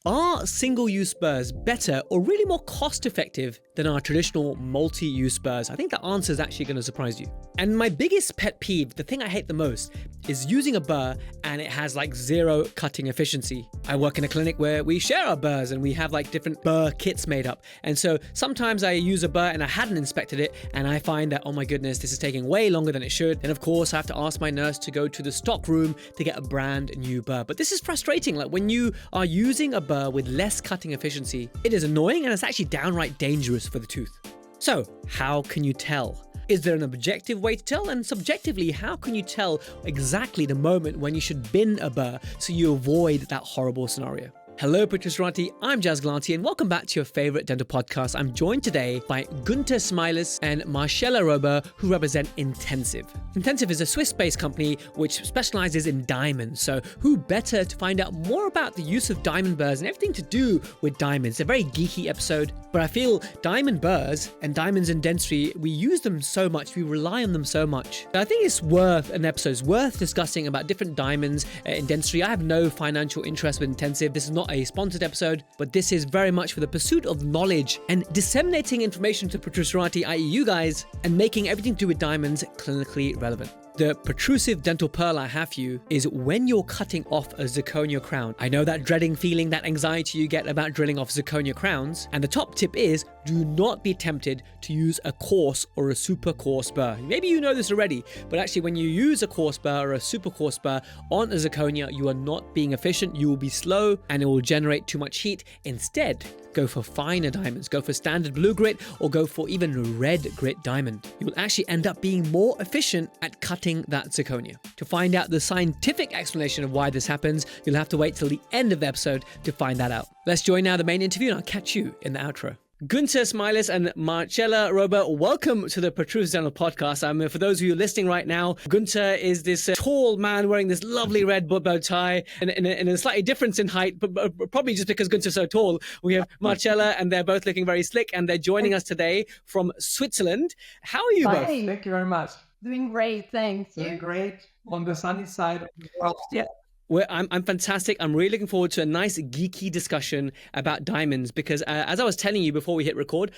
Are single-use burrs better or really more cost-effective than our traditional multi-use burrs? I think the answer is actually going to surprise you. And my biggest pet peeve, the thing I hate the most, is using a burr and it has like zero cutting efficiency. I work in a clinic where we share our burrs and we have like different burr kits made up. And so sometimes I use a burr and I hadn't inspected it and I find that, oh my goodness, this is taking way longer than it should. And of course, I have to ask my nurse to go to the stock room to get a brand new burr. But this is frustrating. Like when you are using a burr with less cutting efficiency, it is annoying and it's actually downright dangerous for the tooth. So how can you tell? Is there an objective way to tell? And subjectively, how can you tell exactly the moment when you should bin a burr so you avoid that horrible scenario? Hello, Protrusive. I'm Jazz Glanty, and welcome back to your favorite dental podcast. I'm joined today by Günther Smiles and Marcella Rober, who represent Intensiv. Intensiv is a Swiss-based company which specializes in diamonds. So who better to find out more about the use of diamond burrs and everything to do with diamonds? A very geeky episode, but I feel diamond burrs and diamonds in dentistry, we use them so much, we rely on them so much. I think it's worth an episode. It's worth discussing about different diamonds in dentistry. I have no financial interest with Intensiv. This is not a sponsored episode, but this is very much for the pursuit of knowledge and disseminating information to Protrusive, i.e. you guys, and making everything to do with diamonds clinically relevant. The protrusive dental pearl I have for you is when you're cutting off a zirconia crown. I know that dreading feeling, that anxiety you get about drilling off zirconia crowns. And the top tip is do not be tempted to use a coarse or a super coarse burr. Maybe you know this already, but actually when you use a coarse burr or a super coarse burr on a zirconia, you are not being efficient. You will be slow and it will generate too much heat. Instead, go for finer diamonds, go for standard blue grit, or go for even red grit diamond. You will actually end up being more efficient at cutting that zirconia. To find out the scientific explanation of why this happens, you'll have to wait till the end of the episode to find that out. Let's join now the main interview and I'll catch you in the outro. Günther Smiles and Marcella Rober, welcome to the Protrusive Dental Podcast. For those of you listening right now, Günther is this tall man wearing this lovely red bow tie and a slightly difference in height, but probably just because Günther's so tall. We have Marcella and they're both looking very slick and they're joining us today from Switzerland. How are you both? Thank you very much. Doing great, thanks. Doing great on the sunny side of the world. Yeah. Well, I'm fantastic. I'm really looking forward to a nice geeky discussion about diamonds because as I was telling you before we hit record,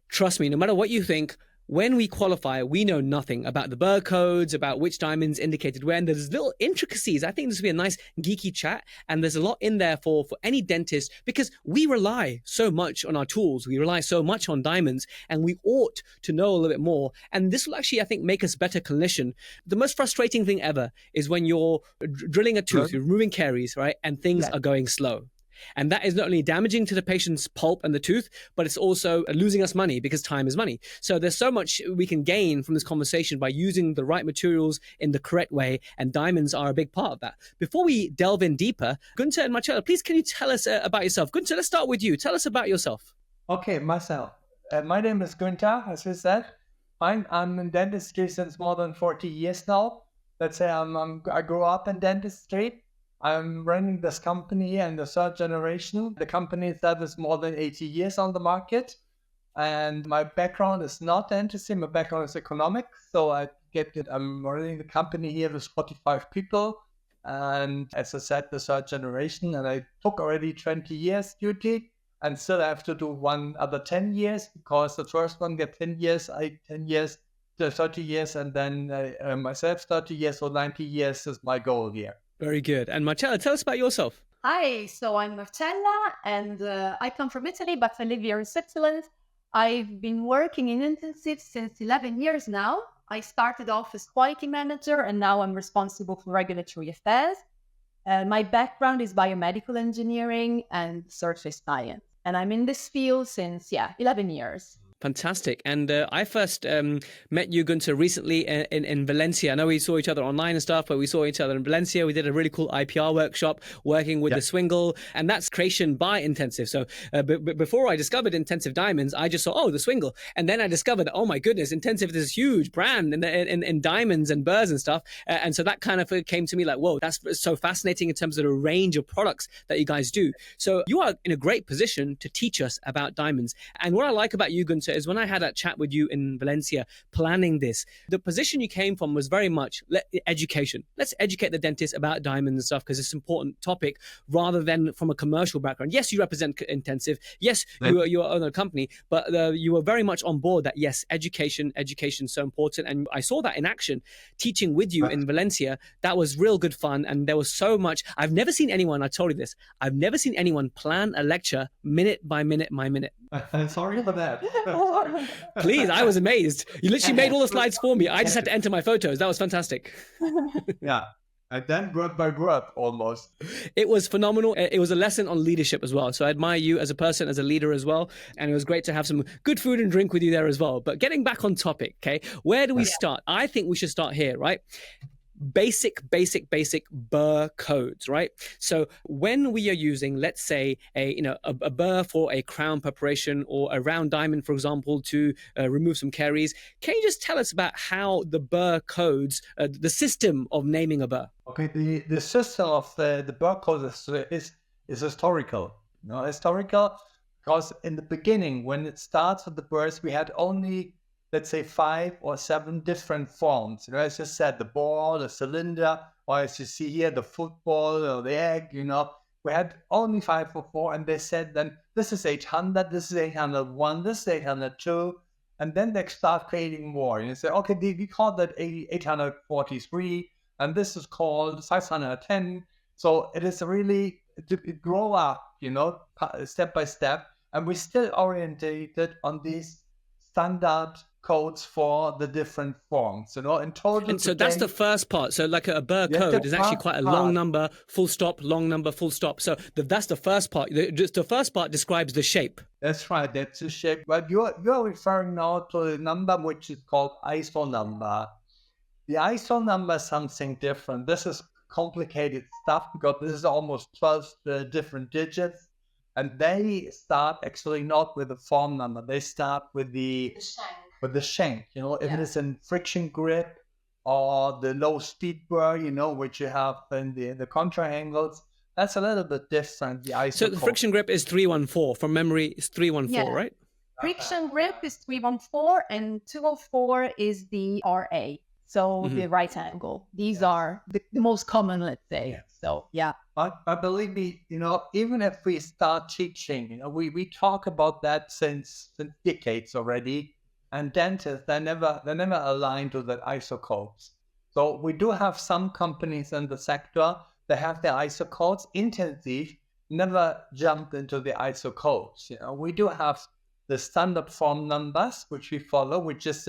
trust me, no matter what you think, when we qualify, we know nothing about the Bur Codes, about which diamonds indicated when. There's little intricacies. I think this will be a nice geeky chat. And there's a lot in there for any dentist because we rely so much on our tools. We rely so much on diamonds and we ought to know a little bit more. And this will actually, I think, make us better clinician. The most frustrating thing ever is when you're drilling a tooth, you're removing caries, right? And things are going slow. And that is not only damaging to the patient's pulp and the tooth, but it's also losing us money because time is money. So there's so much we can gain from this conversation by using the right materials in the correct way. And diamonds are a big part of that. Before we delve in deeper, Günther and Marcella, please can you tell us about yourself? Günther, let's start with you. Tell us about yourself. Okay, myself. My name is Günther, as you said. I'm in dentistry since more than 40 years now. Let's say I grew up in dentistry. I'm running this company and the third generation. The company itself is more than 80 years on the market. And my background is not dentistry, my background is economics. So I'm running the company here with 45 people. And as I said, the third generation. And I took already 20 years duty and still have to do one other 10 years because the first one get 10 years, 30 years, and then myself 30 years, so 90 years is my goal here. Very good. And Marcella, tell us about yourself. Hi, so I'm Marcella and I come from Italy, but I live here in Switzerland. I've been working in Intensiv since 11 years now. I started off as quality manager and now I'm responsible for regulatory affairs. My background is biomedical engineering and surface science. And I'm in this field since, 11 years. Fantastic. And I first met you, Günther, recently in Valencia. I know we saw each other online and stuff, but we saw each other in Valencia. We did a really cool IPR workshop working with the Swingle, and that's creation by Intensiv. So before I discovered Intensiv Diamonds, I just saw, the Swingle. And then I discovered, oh my goodness, Intensiv is this huge brand in diamonds and burrs and stuff. And so that kind of came to me like, whoa, that's so fascinating in terms of the range of products that you guys do. So you are in a great position to teach us about diamonds. And what I like about you, Günther, later is when I had that chat with you in Valencia planning this. The position you came from was very much education. Let's educate the dentist about diamonds and stuff because it's an important topic rather than from a commercial background. Yes, you represent Intensiv. Yes, you own a company, but you were very much on board that, yes, education is so important. And I saw that in action, teaching with you in Valencia. That was real good fun. And there was so much. I've never seen anyone, I told you this, I've never seen anyone plan a lecture minute by minute by minute. Sorry for that. Please, I was amazed. You literally made all the slides for me. I just had to enter my photos. That was fantastic. Yeah. And then word by word, almost. It was phenomenal. It was a lesson on leadership as well. So I admire you as a person, as a leader as well. And it was great to have some good food and drink with you there as well. But getting back on topic, okay, where do we start? I think we should start here, right? Basic Bur codes, right? So when we are using, let's say, a burr for a crown preparation or a round diamond, for example, to remove some caries, can you just tell us about how the Bur codes, the system of naming a burr? Okay, the system of the Bur codes is historical. Historical because in the beginning, when it starts with the burrs, we had only, let's say, 5 or 7 different forms. As you said, the ball, the cylinder, or as you see here, the football or the egg, We had only 5 or 4, and they said then, this is 800, this is 801, this is 802, and then they start creating more. And you say, okay, we call that 843, and this is called 510. So it is really, it grow up, step by step, and we're still orientated on these standard codes for the different forms, in total. And so that's the first part. So like a Bur code is actually quite a long number, full stop, long number, full stop. So that's the first part. The first part describes the shape. That's right. That's the shape. But you're referring now to the number which is called ISO number. The ISO number is something different. This is complicated stuff because this is almost 12 different digits. And they start actually not with the form number. They start with the shank, if it is in friction grip or the low speed burr, which you have in the contra angles, that's a little bit different. The ISO so the friction grip is 314. From memory, it's 314, right? Friction grip is 314 and 204 is the RA. So the right angle. These are the most common, let's say. Yes. So, yeah. I believe me, even if we start teaching, we talk about that since decades already. And dentists, they never align to that ISO codes. So we do have some companies in the sector that have their ISO codes. Intensiv never jumped into the ISO codes. We do have the standard form numbers, which we follow, which is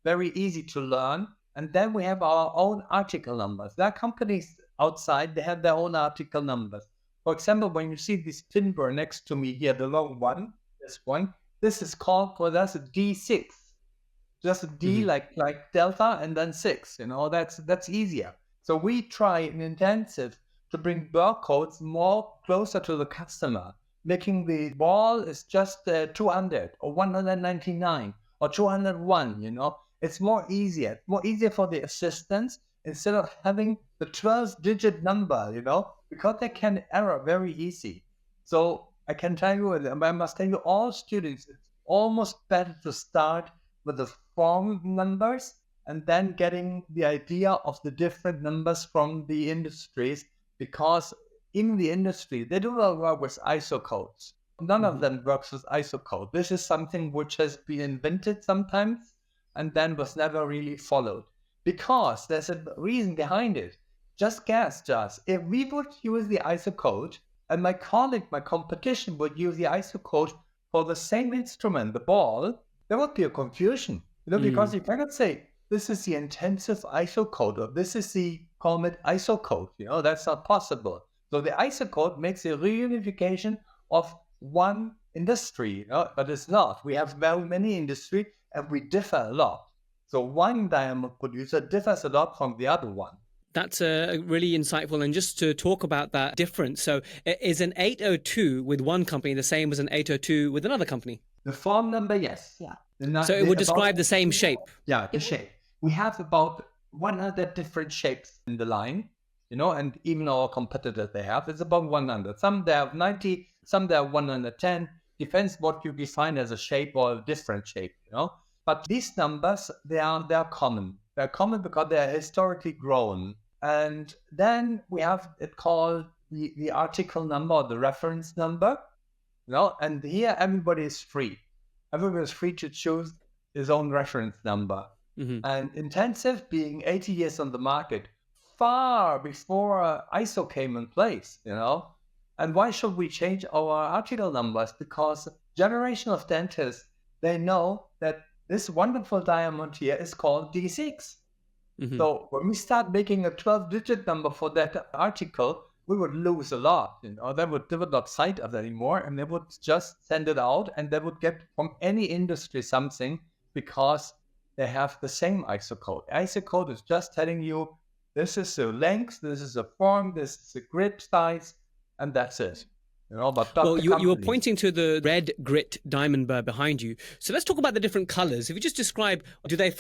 very easy to learn. And then we have our own article numbers. There are companies outside, they have their own article numbers. For example, when you see this thin burr next to me here, the long one, this is called for us a D6. Just a D like delta and then 6. That's easier. So we try in Intensiv to bring Bur codes more closer to the customer, making the ball is just 200 or 199 or 201. It's more easier for the assistants instead of having the 12-digit number, because they can error very easy. So I can tell you, I must tell you, all students, it's almost better to start with the form numbers and then getting the idea of the different numbers from the industries, because in the industry, they do not work with ISO codes. None of them works with ISO code. This is something which has been invented sometimes and then was never really followed, because there's a reason behind it. Just guess, if we would use the ISO code and my colleague, my competition would use the ISO code for the same instrument, the ball, there would be a confusion, because you cannot say, this is the Intensiv ISO code, or this is the Comet ISO code, that's not possible. So the ISO code makes a reunification of one industry, but it's not. We have very many industries and we differ a lot. So one diamond producer differs a lot from the other one. That's really insightful. And just to talk about that difference, so is an 802 with one company the same as an 802 with another company? The form number, yes. Yeah. So it would describe the same shape? Yeah, the shape. We have about 100 different shapes in the line, and even our competitors, they have, it's about 100. Some they have 90, some they have 110, Depends what you define as a shape or a different shape, But these numbers, they're common. They're common because they're historically grown. And then we have it called the article number or the reference number, and here everybody is free. Everybody is free to choose his own reference number. And Intensiv, being 80 years on the market, far before ISO came in place, And why should we change our article numbers? Because generation of dentists, they know that this wonderful diamond here is called D6. So when we start making a 12-digit number for that article, we would lose a lot. They would not cite us anymore, and they would just send it out, and they would get from any industry something because they have the same ISO code. ISO code is just telling you this is a length, this is a form, this is a grid size, and that's it. But well, you were pointing to the red grit diamond burr behind you. So let's talk about the different colors. If you just describe, do they,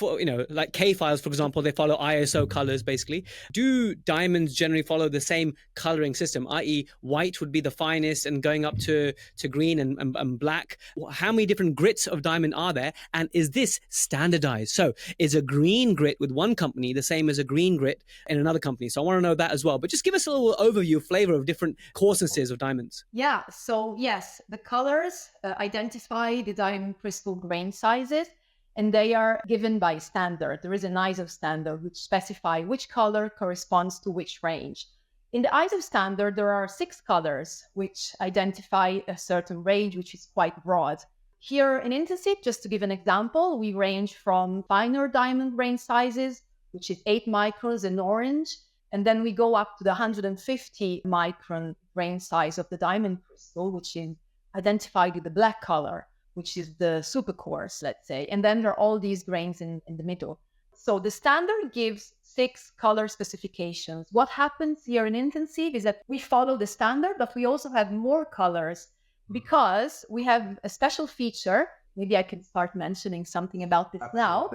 like K files, for example, they follow ISO colors, basically. Do diamonds generally follow the same coloring system, i.e. white would be the finest and going up to green and black? How many different grits of diamond are there? And is this standardized? So is a green grit with one company the same as a green grit in another company? So I want to know that as well. But just give us a little overview, flavor of different coarsenesses of diamonds. Yeah, so yes, the colors identify the diamond crystal grain sizes, and they are given by standard. There is an ISO standard which specifies which color corresponds to which range. In the ISO standard, there are 6 colors which identify a certain range, which is quite broad. Here in Intensiv, just to give an example, we range from finer diamond grain sizes, which is 8 microns in orange, and then we go up to the 150 micron grain size of the diamond crystal, which is identified with the black color, which is the super coarse, let's say. And then there are all these grains in the middle. So the standard gives 6 color specifications. What happens here in Intensiv is that we follow the standard, but we also have more colors because we have a special feature. Maybe I can start mentioning something about this now,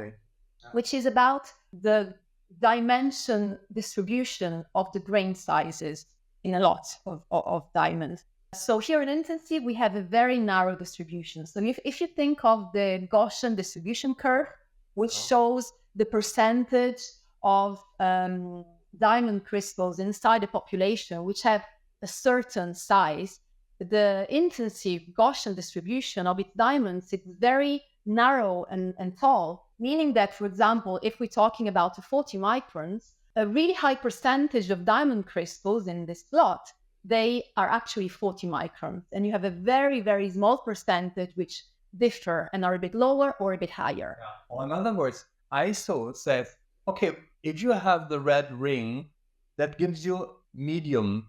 which is about the dimension distribution of the grain sizes in a lot of diamonds. So here in Intensiv, we have a very narrow distribution. So if you think of the Gaussian distribution curve, which shows the percentage of diamond crystals inside a population which have a certain size, the Intensiv Gaussian distribution of its diamonds is very narrow and tall, meaning that, for example, if we're talking about 40 microns, a really high percentage of diamond crystals in this plot, they are actually 40 microns. And you have a very, very small percentage which differ and are a bit lower or a bit higher. Yeah. Or in other words, ISO says, okay, if you have the red ring, that gives you medium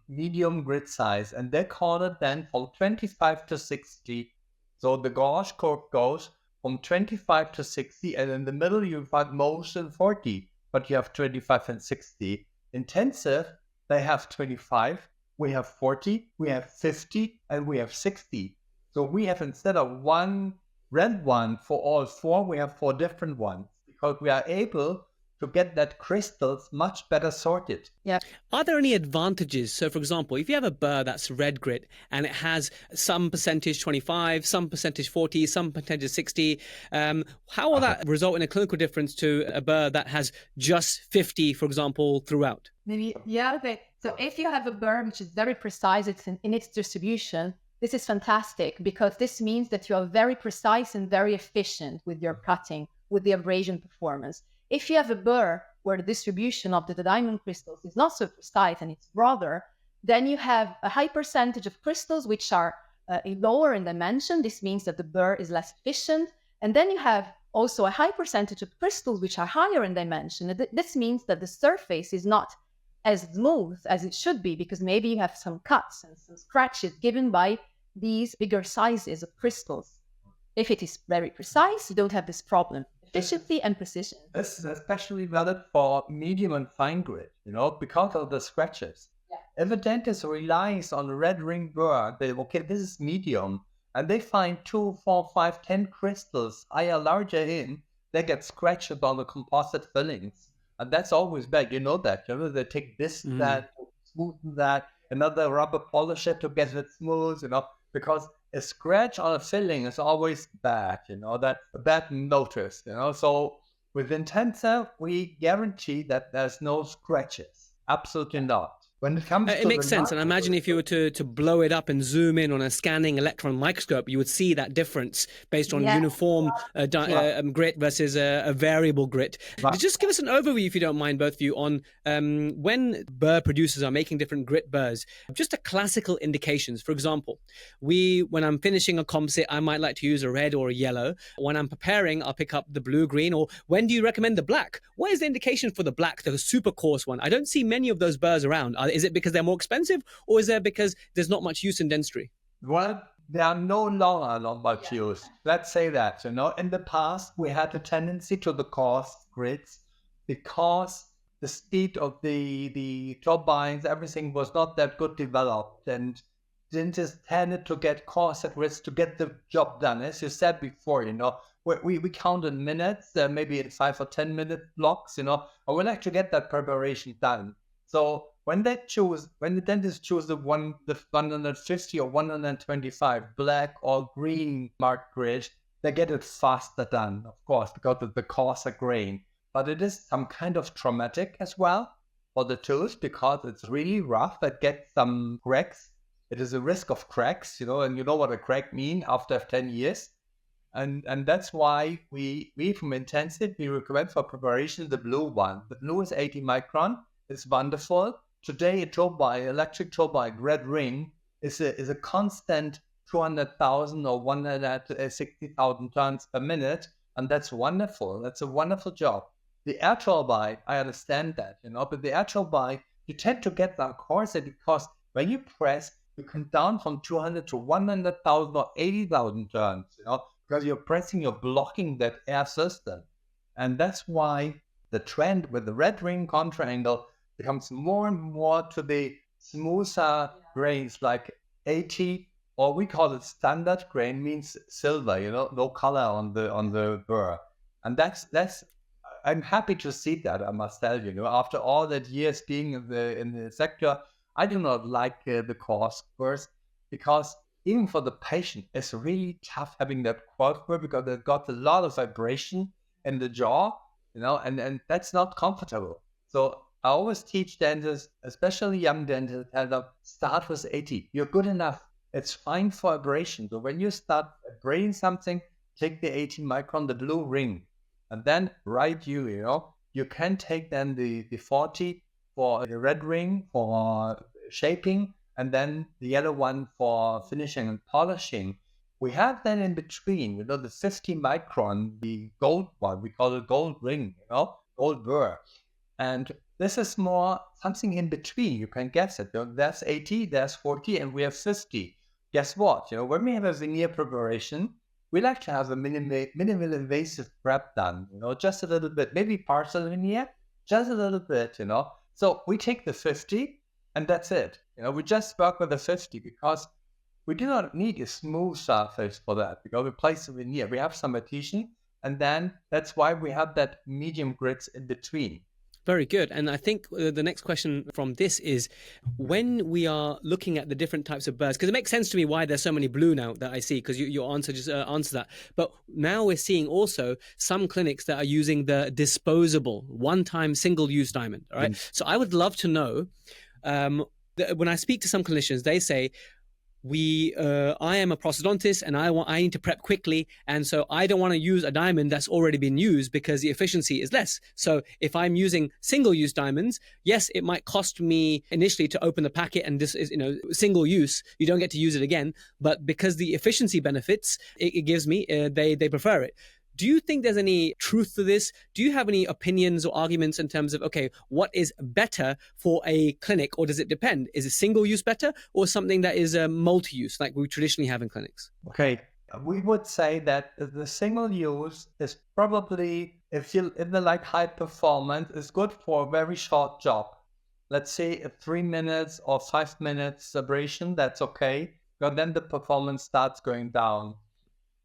grid size, and they call it then from 25 to 60. So the gauge curve goes from 25 to 60, and in the middle you find most in 40, but you have 25 and 60. Intensiv, they have 25, we have 40, we have 50, and we have 60. So we have, instead of one red one for all 4, we have 4 different ones, because we are able to get that crystals much better sorted. Yeah. Are there any advantages? So, for example, if you have a burr that's red grit and it has some percentage 25, some percentage 40, some percentage 60, how will that result in a clinical difference to a burr that has just 50, for example, throughout? Maybe, yeah. Okay. So if you have a burr which is very precise in its distribution, this is fantastic, because this means that you are very precise and very efficient with your cutting, with the abrasion performance. If you have a burr where the distribution of the diamond crystals is not so precise and it's broader, then you have a high percentage of crystals which are lower in dimension. This means that the burr is less efficient. And then you have also a high percentage of crystals which are higher in dimension. This means that the surface is not as smooth as it should be, because maybe you have some cuts and some scratches given by these bigger sizes of crystals. If it is very precise, you don't have this problem. Efficiency and precision. This is especially valid for medium and fine grit, because of the scratches. Yeah. If a dentist relies on a red ring burr, this is medium, and they find 2, 4, 5, 10 crystals larger in, they get scratched on the composite fillings. And that's always bad, that. They take this, that, to smoothen that, another rubber polisher to get it smooth, because a scratch on a filling is always bad, that's a bad notice, So with Intensiv, we guarantee that there's no scratches. Absolutely not. When it comes It to makes the sense. And I imagine if you were to blow it up and zoom in on a scanning electron microscope, you would see that difference based on Yeah. uniform grit versus a variable grit. Just give us an overview, if you don't mind, both of you, on when burr producers are making different grit burrs, just a classical indications. For example, when I'm finishing a composite, I might like to use a red or a yellow. When I'm preparing, I'll pick up the blue, green, or when do you recommend the black? What is the indication for the black, the super coarse one? I don't see many of those burrs around. Is it because they're more expensive, or is it because there's not much use in dentistry? Well, they are no longer not much use. Let's say that, In the past, we had a tendency to the coarse grits because the speed of the turbines, everything was not that good developed, and dentists tended to get coarser grits to get the job done. As you said before, we count in minutes, maybe in 5 or 10 minute blocks, and we like to get that preparation done. So when the dentist choose the 150 or 125 black or green marked grid, they get it faster done, of course, because of the coarser grain. But it is some kind of traumatic as well for the tooth because it's really rough. It gets some cracks. It is a risk of cracks, and you know what a crack means after 10 years. And that's why we from Intensiv, we recommend for preparation the blue one. The blue is 80 micron. It's wonderful. Today, electric turbine red ring is a constant 200,000 or 160,000 turns per minute, and that's wonderful. That's a wonderful job. The air turbine, I understand that, but the air turbine, you tend to get that coarser because when you press, you come down from 200 to 100,000 or 80,000 turns, because you're pressing, you're blocking that air system. And that's why the trend with the red ring contra angle becomes more and more to the smoother grains like 80, or we call it standard grain, means silver, no color on the burr. And that's I'm happy to see that, I must tell you. After all that years being in the sector, I do not like the coarse burrs because even for the patient, it's really tough having that coarse burr because they've got a lot of vibration in the jaw, and that's not comfortable. So I always teach dentists, especially young dentists, tell them start with 80. You're good enough. It's fine for abrasion. So when you start abrating something, take the 80 micron, the blue ring, and then you can take then the 40 for the red ring for shaping, and then the yellow one for finishing and polishing. We have then in between, the 50 micron, the gold one, we call it gold ring, gold burr. And this is more something in between. You can guess it. There's 80, there's 40, and we have 50. Guess what? When we have a veneer preparation, we like to have a minimal invasive prep done. Just a little bit, maybe partial veneer, just a little bit. So we take the 50, and that's it. We just work with the 50 because we do not need a smooth surface for that because we place the veneer. We have some adhesion, and then that's why we have that medium grits in between. Very good. And I think the next question from this is when we are looking at the different types of burrs, because it makes sense to me why there's so many blue now that I see, because your answer just answers that. But now we're seeing also some clinics that are using the disposable one-time single-use diamond. All right. So I would love to know, when I speak to some clinicians, they say, I am a prosthodontist and I need to prep quickly, and so I don't want to use a diamond that's already been used because the efficiency is less. So if I'm using single-use diamonds, yes, it might cost me initially to open the packet, and this is single use. You don't get to use it again, but because the efficiency benefits it gives me, they prefer it. Do you think there's any truth to this? Do you have any opinions or arguments in terms of, okay, what is better for a clinic, or does it depend? Is a single use better or something that is multi-use like we traditionally have in clinics? Okay, we would say that the single use is probably, if you're in the high performance, is good for a very short job. Let's say a 3 minutes or 5 minutes abrasion, that's okay, but then the performance starts going down.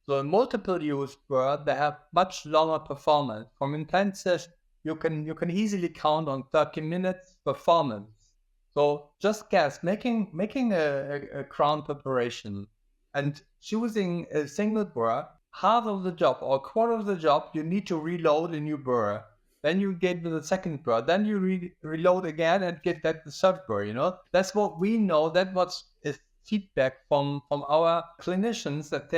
So in multiple use burr, they have much longer performance. From Intensiv, you can easily count on 30 minutes performance. So just guess, making a crown preparation And choosing a single burr, half of the job or a quarter of the job, you need to reload a new burr. Then you get the second burr. Then you reload again and get that the third burr, you know? That's what we know. That is feedback from our clinicians that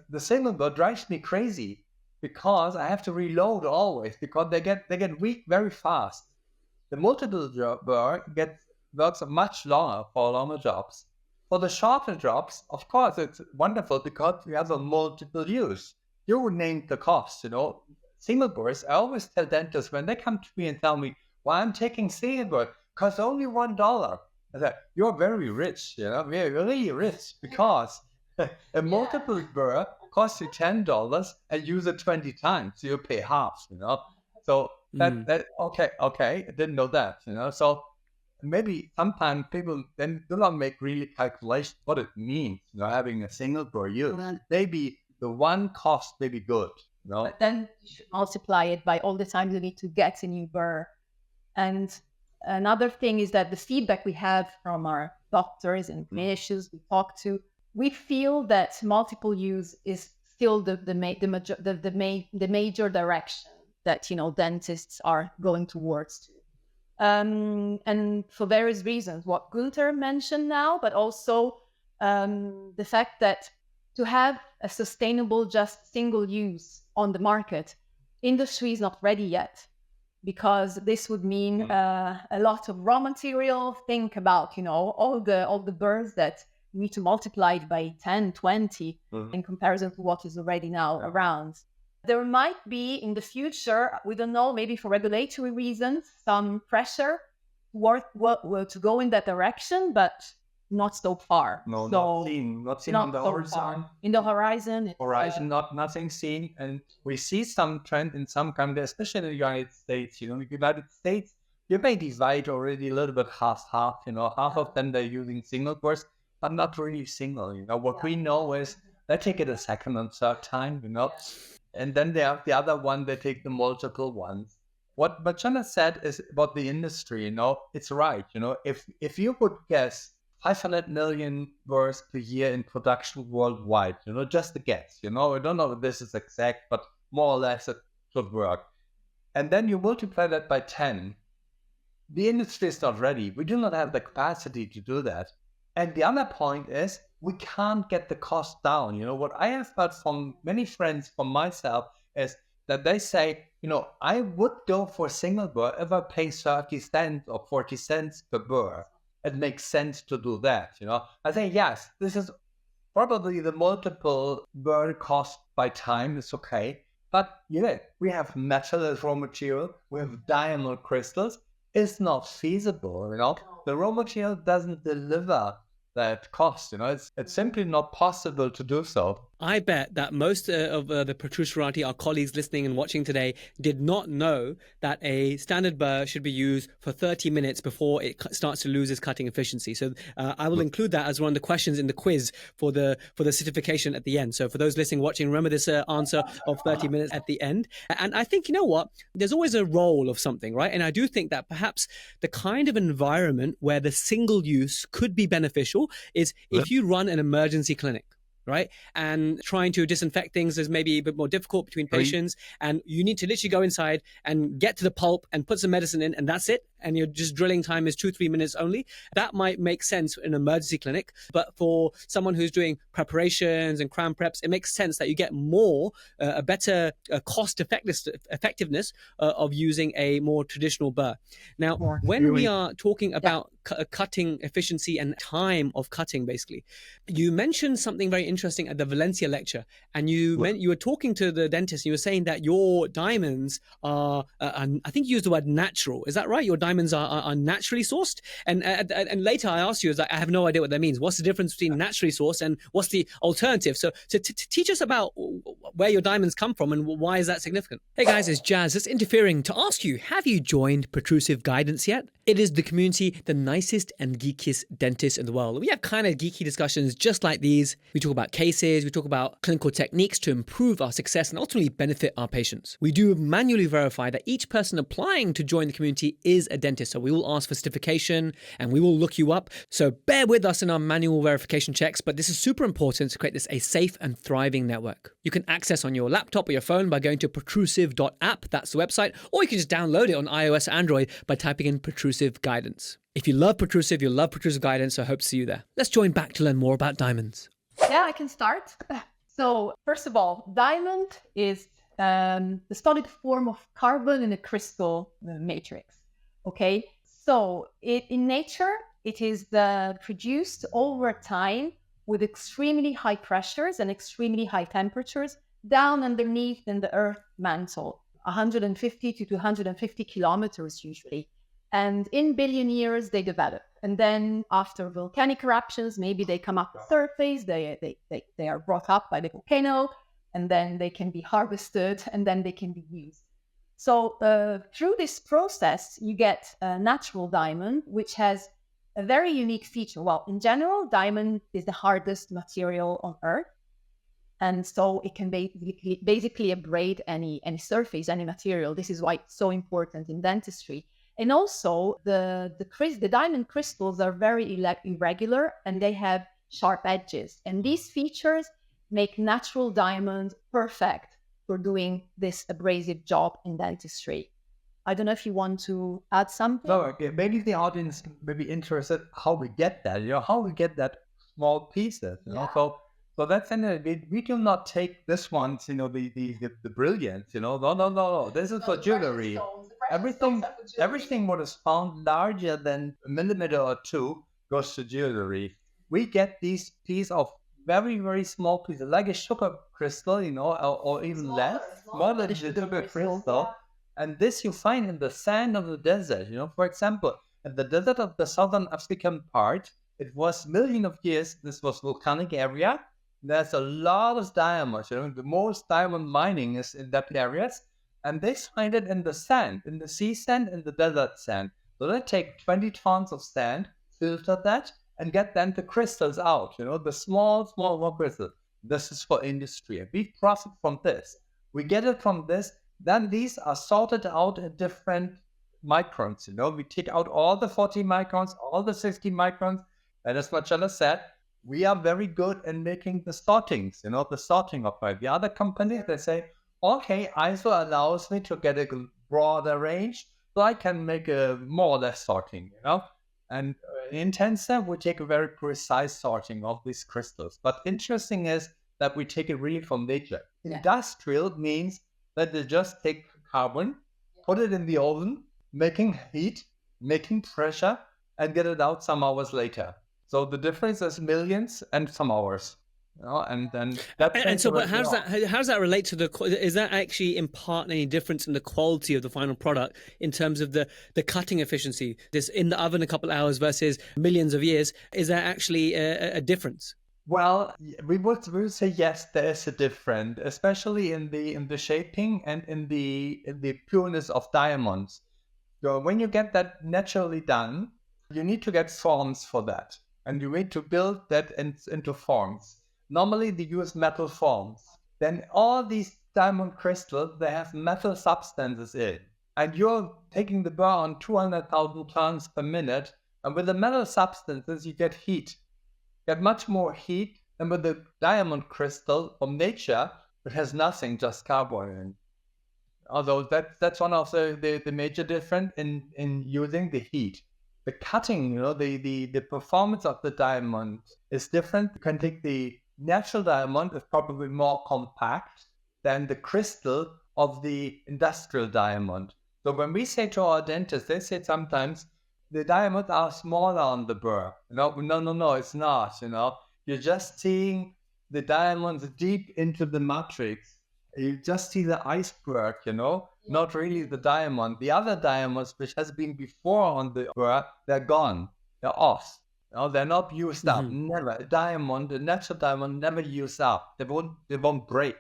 the single burr drives me crazy because I have to reload always because they get weak very fast. The multiple burr works much longer for longer jobs. For the shorter jobs, of course, it's wonderful because we have a multiple use. You named the cost, you know. Single burrs, I always tell dentists when they come to me and tell me, why I'm taking single burr, costs only $1. I said, you're very rich, you know, we're really rich because a multiple burr costs you $10 and use it 20 times, so you pay half, you know. So okay, I didn't know that, you know. So maybe sometimes people then do not make really calculations what it means, you know, having a single burr use. Maybe the one cost may be good, you know. But then you should multiply it by all the times you need to get a new burr. And another thing is that the feedback we have from our doctors and clinicians we talk to, we feel that multiple use is still the major direction that, you know, dentists are going towards. And for various reasons, what Gunther mentioned now, but also the fact that to have a sustainable, just single use on the market, industry is not ready yet, because this would mean a lot of raw material. Think about, you know, all the burrs that you need to multiply it by 10, 20 in comparison to what is already now around. There might be in the future, we don't know, maybe for regulatory reasons, some pressure to go in that direction, but not so far. No, so not seen on the horizon. Far. In the horizon. Nothing seen. And we see some trend in some countries, especially in the United States. You know, in the United States, you may divide already a little bit half, you know, half of them they're using single burrs, but not really single. You know, what we know is they take it a second and third time, you know. And then they have the other one, they take the multiple ones. What Jana said is about the industry, you know, it's right. You know, if you would guess 500 million burrs per year in production worldwide, you know, just a guess, you know, I don't know if this is exact, but more or less it should work. And then you multiply that by 10. The industry is not ready. We do not have the capacity to do that. And the other point is we can't get the cost down. You know, what I have heard from many friends, from myself, is that they say, you know, I would go for a single burr if I pay 30 cents or 40 cents per burr. It makes sense to do that, you know. I say, yes, this is probably the multiple burr cost by time is okay. But, you know, we have metal as raw material. We have diamond crystals. It's not feasible, you know. The raw material doesn't deliver that cost, you know. It's simply not possible to do so. I bet that most of the Protrusive, our colleagues listening and watching today, did not know that a standard burr should be used for 30 minutes before it starts to lose its cutting efficiency. So I will include that as one of the questions in the quiz for the certification at the end. So for those listening, watching, remember this answer of 30 minutes at the end. And I think, you know what, there's always a role of something, right? And I do think that perhaps the kind of environment where the single use could be beneficial is if you run an emergency clinic, right? And trying to disinfect things is maybe a bit more difficult between patients, and you need to literally go inside and get to the pulp and put some medicine in, and that's it. And your just drilling time is 2-3 minutes only. That might make sense in an emergency clinic, but for someone who's doing preparations and cram preps, it makes sense that you get more, a better cost effectiveness of using a more traditional burr. Now, when we are talking about cutting efficiency and time of cutting, basically, you mentioned something very interesting at the Valencia lecture, and you were talking to the dentist, and you were saying that your diamonds are, I think you used the word natural. Is that right? Your diamonds are naturally sourced? And later I asked you, I have no idea what that means. What's the difference between naturally sourced and what's the alternative? So to teach us about where your diamonds come from and why is that significant? Hey guys, it's Jazz. It's interfering to ask you, have you joined Protrusive Guidance yet? It is the community, the nicest and geekiest dentists in the world. We have kind of geeky discussions just like these. We talk about cases, we talk about clinical techniques to improve our success and ultimately benefit our patients. We do manually verify that each person applying to join the community is a dentist. So we will ask for certification and we will look you up. So bear with us in our manual verification checks, but this is super important to create this a safe and thriving network. You can access on your laptop or your phone by going to protrusive.app, that's the website, or you can just download it on iOS or Android by typing in Protrusive Guidance. If you love Protrusive, you'll love Protrusive Guidance, so I hope to see you there. Let's join back to learn more about diamonds. Yeah, I can start. So first of all, diamond is the solid form of carbon in a crystal matrix. Okay, so in nature, it is produced over time with extremely high pressures and extremely high temperatures down underneath in the earth mantle, 150 to 250 kilometers usually. And in billion years, they develop. And then after volcanic eruptions, maybe they come up to the surface, they are brought up by the volcano, and then they can be harvested, and then they can be used. So through this process, you get a natural diamond, which has a very unique feature. Well, in general, diamond is the hardest material on Earth. And so it can basically abrade any surface, any material. This is why it's so important in dentistry. And also, the diamond crystals are very irregular and they have sharp edges. And these features make natural diamond perfect for doing this abrasive job in dentistry. I don't know if you want to add something. No, okay. Maybe the audience may be interested how we get that, how we get that small pieces, So that's we do not take this one, the brilliance, No. This is for jewelry. Everything what is found larger than a millimeter or two goes to jewelry. We get these piece of very, very small pieces, like a sugar crystal, or even less, smaller than a sugar crystal. And this you find in the sand of the desert, For example, in the desert of the southern African part, it was millions of years, this was volcanic area. There's a lot of diamonds, The most diamond mining is in that areas. And they find it in the sand, in the sea sand, in the desert sand. So they take 20 tons of sand, filter that, and get then the crystals out, the small crystals. This is for industry. We profit from this. We get it from this. Then these are sorted out in different microns, We take out all the 40 microns, all the 60 microns. And as Marcella said, we are very good in making the sortings, the sorting of it. The other companies, they say, okay, ISO allows me to get a broader range, so I can make a more or less sorting, And in Intensiv, we take a very precise sorting of these crystals. But interesting is that we take it really from nature. Yeah. Industrial means that they just take carbon, put it in the oven, making heat, making pressure, and get it out some hours later. So the difference is millions and some hours. And then that. And so, but how does that relate to is that actually impart any difference in the quality of the final product in terms of the cutting efficiency? This in the oven a couple of hours versus millions of years. Is there actually a difference? Well, we would say yes, there is a difference, especially in the shaping and in the pureness of diamonds. So when you get that naturally done, you need to get forms for that. And you need to build that into forms. Normally, they use metal forms. Then all these diamond crystals, they have metal substances in. And you're taking the burr on 200,000 turns per minute. And with the metal substances, you get heat. You get much more heat than with the diamond crystal from nature, which has nothing, just carbon in. Although that's one of the major difference in using the heat. The cutting, the performance of the diamond is different. You can take the natural diamond is probably more compact than the crystal of the industrial diamond. So when we say to our dentists, they say sometimes the diamonds are smaller on the burr. No, it's not. You're just seeing the diamonds deep into the matrix. You just see the iceberg, not really the diamond. The other diamonds, which has been before on the burr, they're gone. They're off. They're not used up. Never. A natural diamond, never used up. They won't break.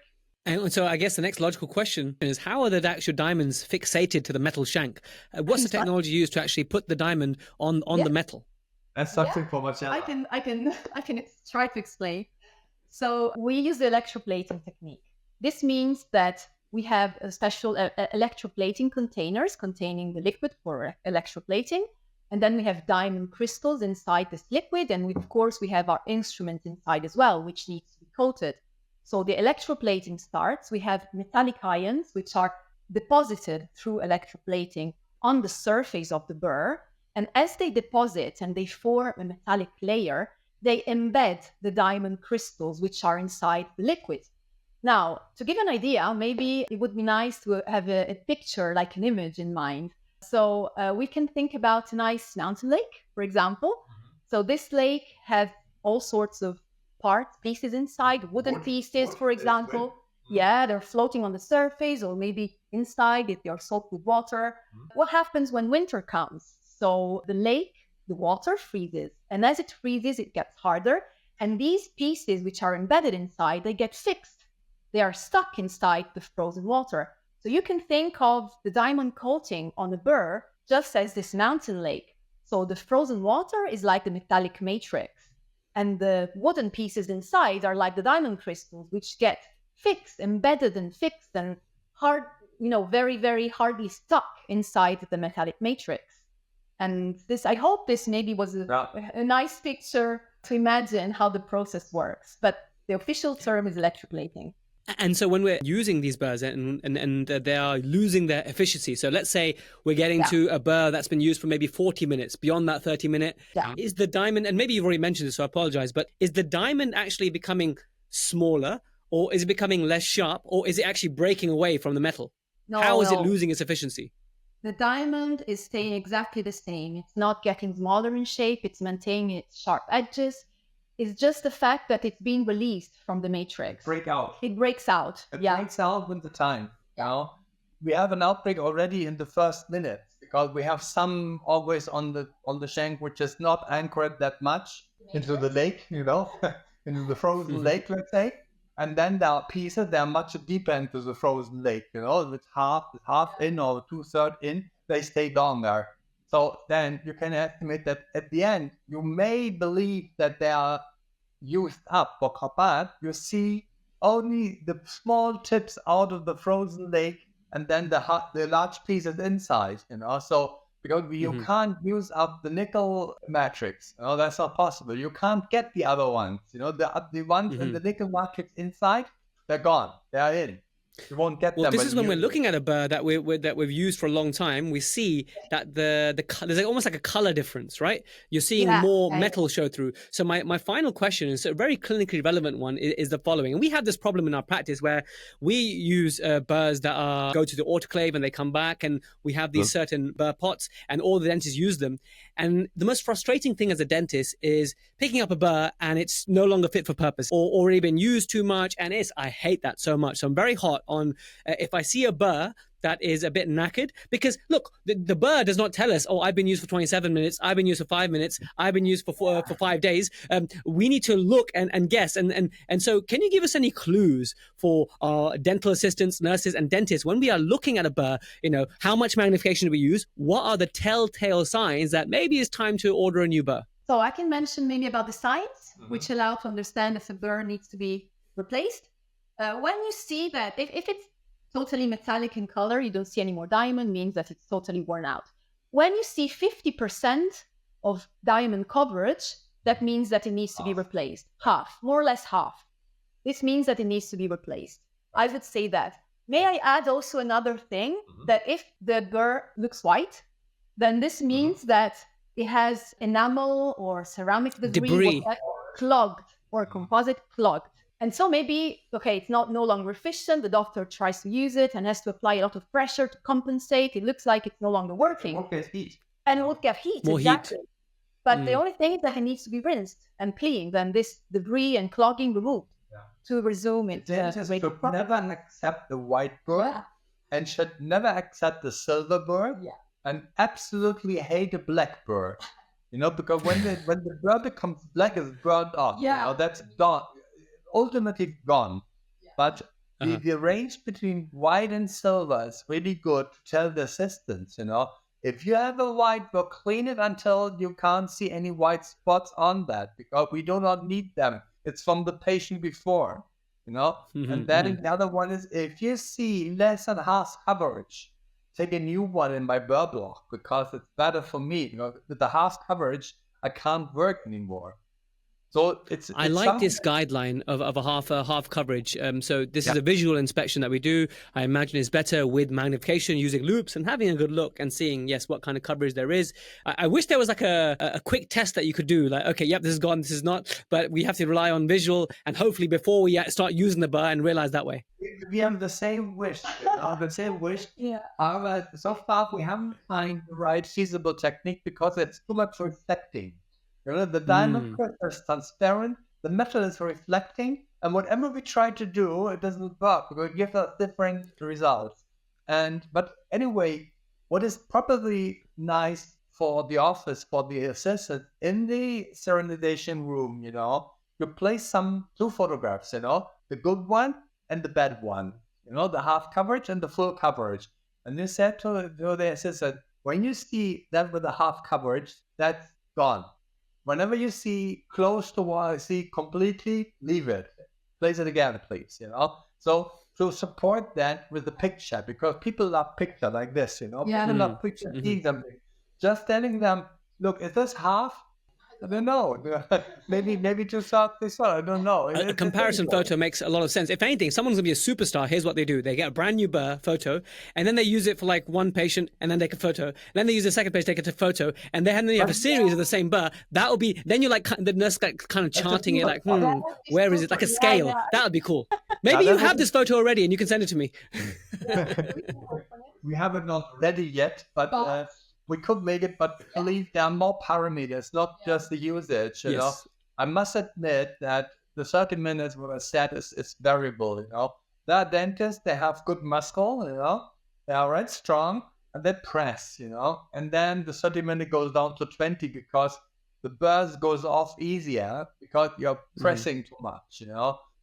And so I guess the next logical question is, how are the actual diamonds fixated to the metal shank? What's the technology used to actually put the diamond on the metal? That's something for Marcella. I can try to explain. So we use the electroplating technique. This means that we have a special electroplating containers containing the liquid for electroplating. And then we have diamond crystals inside this liquid. And of course, we have our instrument inside as well, which needs to be coated. So the electroplating starts. We have metallic ions, which are deposited through electroplating on the surface of the burr. And as they deposit and they form a metallic layer, they embed the diamond crystals, which are inside the liquid. Now, to give an idea, maybe it would be nice to have a picture, like an image in mind. So we can think about a nice mountain lake, for example. So this lake has all sorts of parts, pieces inside, wooden pieces, for example. Yeah, they're floating on the surface, or maybe inside if they're soaked with water. What happens when winter comes? So the lake, the water freezes. And as it freezes, it gets harder. And these pieces, which are embedded inside, they get fixed. They are stuck inside the frozen water. So you can think of the diamond coating on the burr just as this mountain lake. So the frozen water is like the metallic matrix. And the wooden pieces inside are like the diamond crystals, which get fixed, embedded and fixed and hard, very, very hardly stuck inside the metallic matrix. And this, I hope this maybe was a nice picture to imagine how the process works. But the official term is electroplating. And so when we're using these burrs and they are losing their efficiency, so let's say we're getting to a burr that's been used for maybe 40 minutes, beyond that 30-minute, is the diamond, and maybe you've already mentioned this, so I apologize, but is the diamond actually becoming smaller, or is it becoming less sharp, or is it actually breaking away from the metal? How is it losing its efficiency? The diamond is staying exactly the same. It's not getting smaller in shape. It's maintaining its sharp edges. It's just the fact that it's being released from the matrix. It breaks out. It breaks out. It breaks out with the time. We have an outbreak already in the first minute, because we have some always on the shank which is not anchored that much into the lake, into the frozen lake, let's say. And then there are pieces that are much deeper into the frozen lake, it's half in or 2/3 in, they stay down there. So then you can estimate that at the end, you may believe that they are used up for copper. You see only the small tips out of the frozen lake, and then the large pieces inside, So because you can't use up the nickel matrix, that's not possible. You can't get the other ones, the ones in the nickel matrix inside, they're gone, they're in. You won't get them. Well, this is when we're looking at a burr that we've used for a long time. We see that there's almost like a color difference, right? You're seeing more metal show through. So my final question is a very clinically relevant one is the following. And we have this problem in our practice where we use burrs that go to the autoclave and they come back, and we have these certain burr pots, and all the dentists use them. And the most frustrating thing as a dentist is picking up a burr and it's no longer fit for purpose, or already been used too much. And I hate that so much. So I'm very hot on if I see a burr that is a bit knackered, because look, the burr does not tell us, I've been used for 27 minutes, I've been used for 5 minutes, I've been used for 5 days. We need to look and guess. And so can you give us any clues for our dental assistants, nurses and dentists when we are looking at a burr, how much magnification do we use? What are the telltale signs that maybe it's time to order a new burr? So I can mention maybe about the signs, which allow to understand if a burr needs to be replaced. When you see that, if it's totally metallic in color, you don't see any more diamond, means that it's totally worn out. When you see 50% of diamond coverage, that means that it needs to be replaced. Half, more or less half. This means that it needs to be replaced. I would say that. May I add also another thing, that if the burr looks white, then this means that it has enamel or ceramic debris. Clogged, or composite clogged. And so maybe, it's no longer efficient. The doctor tries to use it and has to apply a lot of pressure to compensate. It looks like it's no longer working. It won't get heat. And it would get heat, more exactly. Heat. But the only thing is that it needs to be rinsed and cleaned, and this debris and clogging removed to resume it. Dentists should never accept the white burr and should never accept the silver burr and absolutely hate a black burr. Because when the burr becomes black, it's burned off. That's done. Ultimately gone. But The range between white and silver is really good to tell the assistants, if you have a white book, clean it until you can't see any white spots on that, because we do not need them. It's from the patient before, And then the other one is, if you see less than half coverage, take a new one in my Bur block, because it's better for me. With the half coverage, I can't work anymore. So I like this guideline of a half coverage. So this is a visual inspection that we do. I imagine it's better with magnification, using loupes and having a good look and seeing, yes, what kind of coverage there is. I wish there was like a quick test that you could do. Like, okay, yep, this is gone, this is not. But we have to rely on visual, and hopefully before we start using the Bur and realize that way. We have the same wish. Yeah. However, so far we haven't found the right feasible technique, because it's too much reflecting. The diamond is transparent, the metal is reflecting, and whatever we try to do, it doesn't work, because it gives us different results. But anyway, what is probably nice for the office, for the assistant, in the sterilization room, you place two photographs, the good one and the bad one, the half coverage and the full coverage. And you said to the assistant, when you see that with the half coverage, that's gone. Whenever you see close to what I see completely, leave it. Place it again, please, So to support that with the picture, because people love picture like this, People love picture, just telling them, look, is this half? I don't know. maybe just out this one. I don't know. A comparison photo makes a lot of sense. If anything, someone's going to be a superstar. Here's what they do. They get a brand new Bur photo, and then they use it for like one patient, and then take a photo. And then they use a second patient, take a photo, and then you have a series of the same Bur. That will be, then you're like, the nurse kind of charting it like, where is it? Like a scale. That would be cool. Maybe you have this photo already and you can send it to me. We have it not ready yet, but... we could make it, but I believe there are more parameters, not just the usage, I must admit that the 30 minutes, what I said, is variable, There are dentists, they have good muscle, they are right strong, and they press, And then the 30 minute goes down to 20, because the burst goes off easier, because you're pressing too much,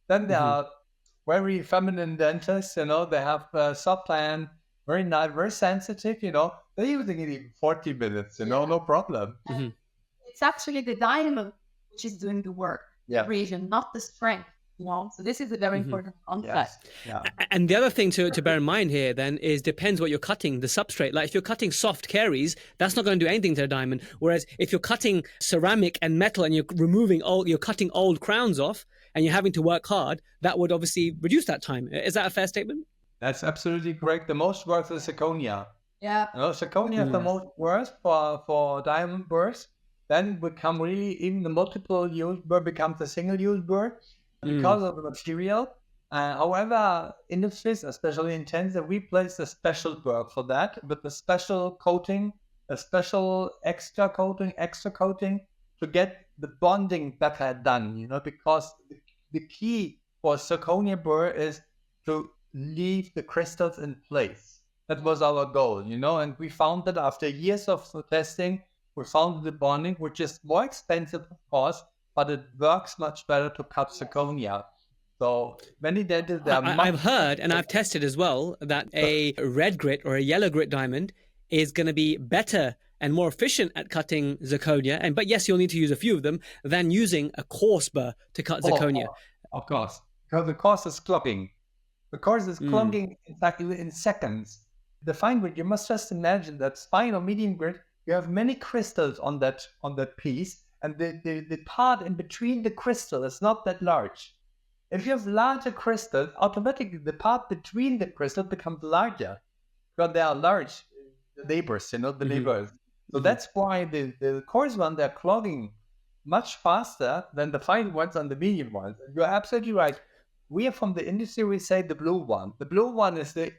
Then there are very feminine dentists, they have soft hand, very nice, very sensitive, They're using it in 40 minutes, no problem. It's actually the diamond which is doing the work, the region, not the strength. So this is a very important concept. Yeah. And the other thing to bear in mind here then is depends what you're cutting, the substrate. Like if you're cutting soft caries, that's not going to do anything to the diamond. Whereas if you're cutting ceramic and metal and you're cutting old crowns off and you're having to work hard, that would obviously reduce that time. Is that a fair statement? That's absolutely correct. The most work is zirconia. Yeah. Zirconia is the most worst for diamond burrs. Then become really, even the multiple use burr becomes a single use burr because of the material. However, industries, especially Intensiv, we place a special burr for that with a special coating, a special extra coating to get the bonding better done, because the key for zirconia burr is to leave the crystals in place. That was our goal, and we found that after years of testing, we found the bonding, which is more expensive, of course, but it works much better to cut zirconia. So many dentists, I've heard, and I've tested as well, that a red grit or a yellow grit diamond is going to be better and more efficient at cutting zirconia. But yes, you'll need to use a few of them than using a coarse burr to cut zirconia. Of course, because the course is clogging. The course is clogging in seconds. The fine grit, you must just imagine that fine or medium grit, you have many crystals on that piece, and the part in between the crystal is not that large. If you have larger crystals, automatically the part between the crystals becomes larger, because they are large neighbors, the neighbors. So that's why the coarse ones, they're clogging much faster than the fine ones and the medium ones. You're absolutely right. We are from the industry, we say the blue one. The blue one is the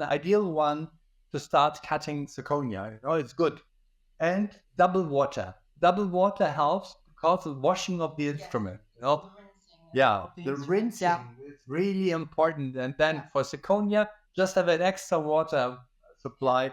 ideal one to start cutting zirconia. It's good. And double water. Double water helps because of washing of the instrument. The rinsing is really important. And then for zirconia, just have an extra water supply.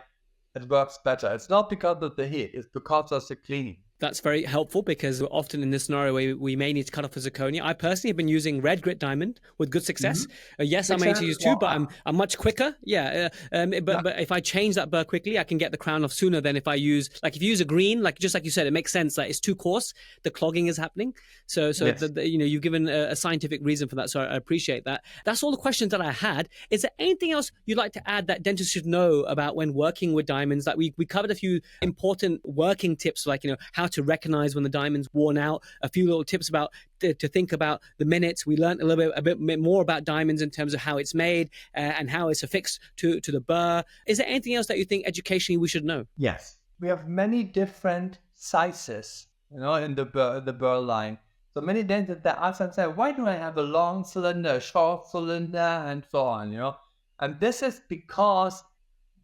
It works better. It's not because of the heat. It's because of the cleaning. That's very helpful because often in this scenario we may need to cut off a zirconia. I personally have been using red grit diamond with good success. Yes, I may need to use two, but I'm much quicker. Yeah, but if I change that burr quickly, I can get the crown off sooner than if I use, like if you use a green, like just like you said, it makes sense. Like it's too coarse, the clogging is happening. So you know, you've given a scientific reason for that. So I appreciate that. That's all the questions that I had. Is there anything else you'd like to add that dentists should know about when working with diamonds? Like we covered a few important working tips, like, you know, how to recognize when the diamond's worn out, a few little tips about to think about the minutes. We learned a bit more about diamonds in terms of how it's made and how it's affixed to the burr. Is there anything else that you think educationally we should know? Yes. We have many different sizes, you know, in the burr line. So many dentists that ask and say, why do I have a long cylinder, a short cylinder, and so on, you know? And this is because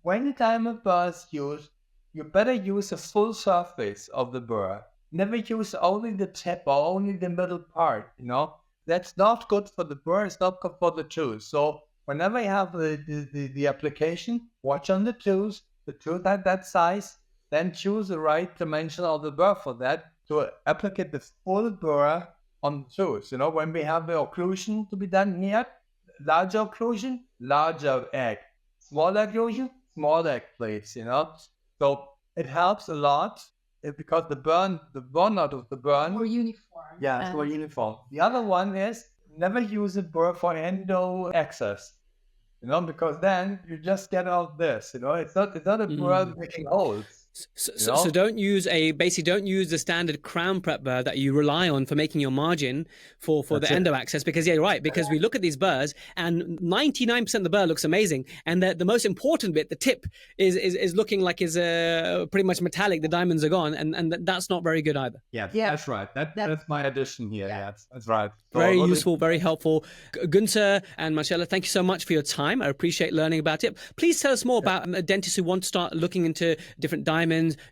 when the diamond burr is used, you better use the full surface of the burr. Never use only the tip or only the middle part, you know. That's not good for the burr, it's not good for the tooth. So whenever you have the application, watch on the tooth at that size, then choose the right dimension of the burr for that to applicate the full burr on the tooth. You know, when we have the occlusion to be done here, larger occlusion, larger egg. Smaller occlusion, smaller egg plates, you know. So it helps a lot because the burn out of the burn. More uniform. Yeah, it's more uniform. The other one is never use a burr for endo access, you know, because then you just get out this, you know. It's not a burr making holes. So don't use the standard crown prep burr that you rely on for making your margin for the endo access, because you're right, because we look at these burrs and 99% of the burr looks amazing, and the most important bit, the tip, is looking like is pretty much metallic. The diamonds are gone, and that's not very good either. Yeah, that's right. That's my addition here. Yeah, that's right. So very useful, very helpful. Gunther and Marcella, thank you so much for your time. I appreciate learning about it. Please tell us more about dentists who want to start looking into different diamonds,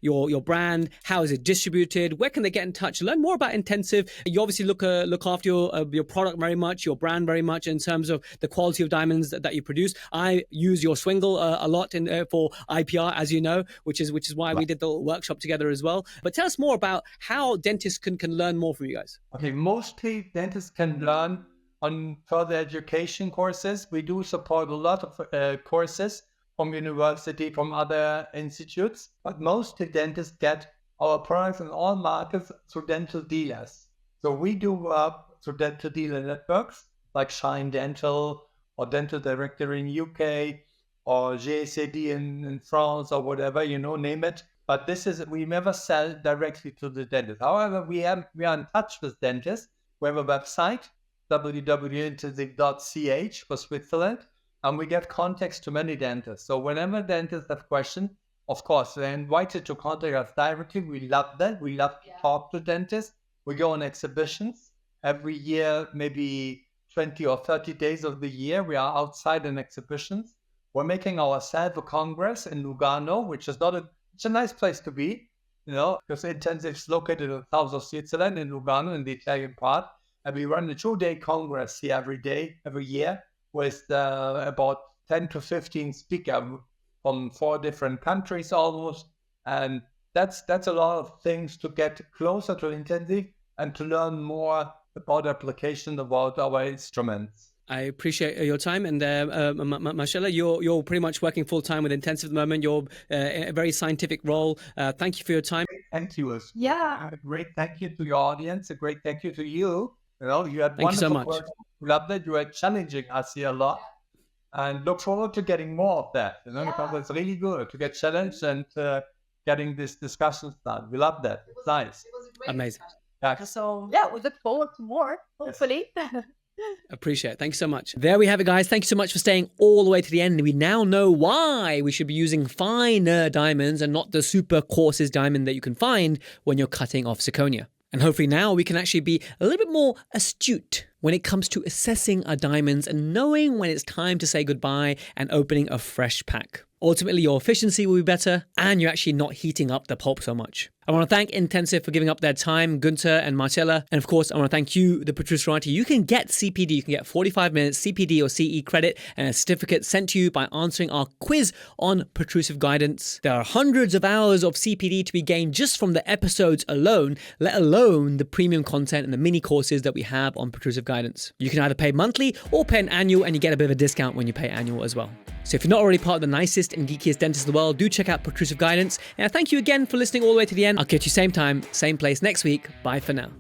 your brand, how is it distributed, where can they get in touch, learn more about Intensiv. You obviously look after your product very much, your brand very much in terms of the quality of diamonds that you produce. I use your swingle a lot for IPR, as you know, which is why we did the workshop together as well. But tell us more about how dentists can learn more from you guys. Okay, mostly dentists can learn on further education courses. We do support a lot of courses from university, from other institutes, but mostly dentists get our products in all markets through dental dealers. So we do work through dental dealer networks like Shine Dental or Dental Director in UK or GACD in France or whatever, you know, name it. But we never sell directly to the dentist. However, we are in touch with dentists. We have a website, www.intensiv.ch for Switzerland. And we get contacts to many dentists. So whenever dentists have questions, of course, they're invited to contact us directly. We love that. We love to talk to dentists. We go on exhibitions every year, maybe 20 or 30 days of the year. We are outside in exhibitions. We're making ourselves a congress in Lugano, which is it's a nice place to be, you know, because Intensiv is located in the south of Switzerland, in Lugano, in the Italian part. And we run a 2-day congress here every year, with about 10 to 15 speakers from 4 different countries almost. And that's a lot of things to get closer to Intensiv and to learn more about application, about our instruments. I appreciate your time. And Marcella, you're pretty much working full time with Intensiv at the moment. You're in a very scientific role. Thank you for your time. Thank you. Yeah. A great thank you to your audience. A great thank you to you. You know, you had Thank you so wonderful much. work. Love that you are challenging us here a lot, and look forward to getting more of that. You know, because it's really good to get challenged and getting this discussion done. We love that. It's nice. It was a great Amazing. Yeah. So we look forward to more, hopefully. Appreciate it. Thanks so much. There we have it, guys. Thank you so much for staying all the way to the end. We now know why we should be using finer diamonds and not the super coarsest diamond that you can find when you're cutting off zirconia. And hopefully now we can actually be a little bit more astute when it comes to assessing our diamonds and knowing when it's time to say goodbye and opening a fresh pack. Ultimately, your efficiency will be better and you're actually not heating up the pulp so much. I want to thank Intensiv for giving up their time, Gunther and Marcella. And of course, I want to thank you, the Protrusive. You can get CPD, you can get 45 minutes CPD or CE credit and a certificate sent to you by answering our quiz on protrusive guidance. There are hundreds of hours of CPD to be gained just from the episodes alone, let alone the premium content and the mini courses that we have on protrusive guidance. You can either pay monthly or pay an annual, and you get a bit of a discount when you pay annual as well. So if you're not already part of the nicest and geekiest dentists in the world, do check out Protrusive Guidance. And thank you again for listening all the way to the end. I'll catch you same time, same place next week. Bye for now.